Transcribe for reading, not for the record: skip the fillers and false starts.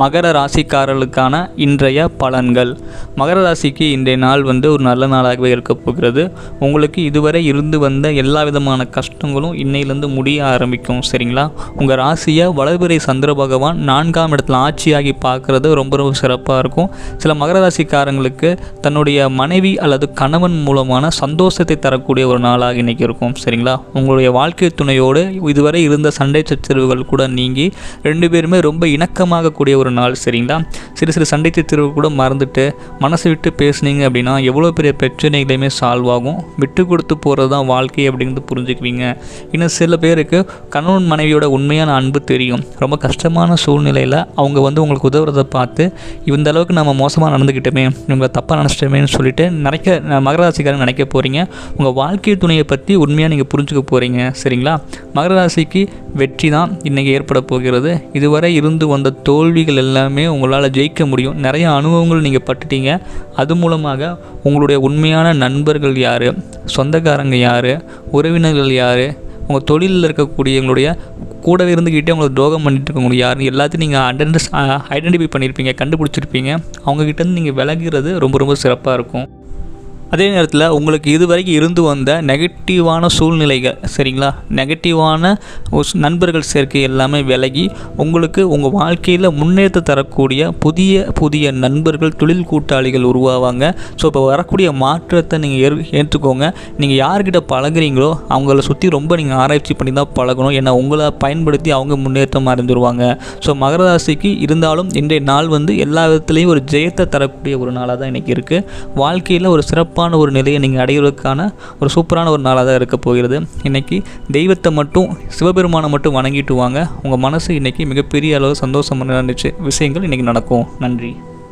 மகர ராசிக்காரர்களுக்கான இன்றைய பலன்கள். மகர ராசிக்கு இன்றைய நாள் ஒரு நல்ல நாளாகவே இருக்க போகிறது. உங்களுக்கு இதுவரை இருந்து வந்த எல்லா விதமான கஷ்டங்களும் இன்னையிலேருந்து முடிய ஆரம்பிக்கும். சரிங்களா? உங்கள் ராசியை வளர்பிறை சந்திர பகவான் 4ஆம் இடத்துல ஆட்சியாகி பார்க்குறது ரொம்ப ரொம்ப சிறப்பாக இருக்கும். சில மகர ராசிக்காரங்களுக்கு தன்னுடைய மனைவி அல்லது கணவன் மூலமான சந்தோஷத்தை தரக்கூடிய ஒரு நாளாக இன்றைக்கி இருக்கும். சரிங்களா? உங்களுடைய வாழ்க்கை துணையோடு இதுவரை இருந்த சண்டை சச்சரவுகள் கூட நீங்கி 2 பேருமே ரொம்ப இணக்கமாக கூடிய ஒரு நாள். சரிங்களா? சிறு சண்டை சச்சரவு கூட மறந்துட்டு மனசை விட்டு பேசுனீங்க அப்படின்னா எவ்வளோ பெரிய பிரச்சனைகளையுமே சால்வ் ஆகும். விட்டு கொடுத்து போகிறது தான் வாழ்க்கை அப்படிங்கிறது புரிஞ்சுக்குவீங்க. இன்னும் சில பேருக்கு கணவன் மனைவியோட உண்மையான அன்பு தெரியும். ரொம்ப கஷ்டமான சூழ்நிலையில் அவங்க உங்களுக்கு உதவுறதை பார்த்து இந்த அளவுக்கு நம்ம மோசமாக நடந்துக்கிட்டோமே, இவங்களை தப்பாக நினச்சிட்டோமேன்னு சொல்லிட்டு மகர ராசிக்காரங்க நினைக்க போகிறீங்க. உங்கள் வாழ்க்கை துணையை பற்றி உண்மையாக நீங்கள் புரிஞ்சுக்க போகிறீங்க. சரிங்களா? மகர ராசிக்கு வெற்றி தான் இன்றைக்கி ஏற்பட போகிறது. இதுவரை இருந்து வந்த தோல்விகள் எல்லாமே உங்களால் ஜெயிக்க முடியும். நிறைய அனுபவங்கள் நீங்கள் பட்டுட்டீங்க. அது மூலமாக உங்களுடைய உண்மையான நண்பர்கள் யார், சொந்தக்காரங்க யார், உறவினர்கள் யார், உங்கள் தொழிலில் இருக்கக்கூடிய எங்களுடைய கூடவே இருந்துக்கிட்டே உங்களுக்கு துரோகம் பண்ணிட்டு இருக்கவங்க யாருன்னு எல்லாத்தையும் நீங்கள் ஐடென்டிஃபை பண்ணியிருப்பீங்க, கண்டுபிடிச்சிருப்பீங்க. அவங்கக்கிட்டேருந்து நீங்கள் விலகிறது ரொம்ப ரொம்ப சிறப்பாக இருக்கும். அதே நேரத்தில் உங்களுக்கு இதுவரைக்கும் இருந்து வந்த நெகட்டிவான சூழ்நிலைகள், சரிங்களா, நெகட்டிவான நண்பர்கள் சேர்க்கை எல்லாமே விலகி உங்களுக்கு உங்கள் வாழ்க்கையில் முன்னேற்ற தரக்கூடிய புதிய நண்பர்கள், தொழில் கூட்டாளிகள் உருவாவாங்க. ஸோ இப்போ வரக்கூடிய மாற்றத்தை நீங்கள் ஏற்றுக்கோங்க. நீங்கள் யார்கிட்ட பழகுறீங்களோ அவங்கள சுற்றி ரொம்ப நீங்கள் ஆராய்ச்சி பண்ணி தான் பழகணும். ஏன்னா உங்களை பயன்படுத்தி அவங்க முன்னேற்றம் அடைஞ்சிருவாங்க. ஸோ மகர ராசிக்கு இருந்தாலும் இன்றைய நாள் எல்லா விதத்துலேயும் ஒரு ஜெயத்தை தரக்கூடிய ஒரு நாளாக தான் இன்றைக்கி இருக்குது. வாழ்க்கையில் ஒரு சிறப்பான ஒரு நிலையை நீங்கள் அடைவதற்கான ஒரு சூப்பரான ஒரு நாளாக தான் இருக்க போகிறது. இன்றைக்கி தெய்வத்தை மட்டும், சிவபெருமானை மட்டும் வணங்கிட்டு வாங்க. உங்கள் மனசு இன்றைக்கி மிகப்பெரிய அளவு சந்தோஷமான விஷயங்கள் இன்றைக்கி நடக்கும். நன்றி.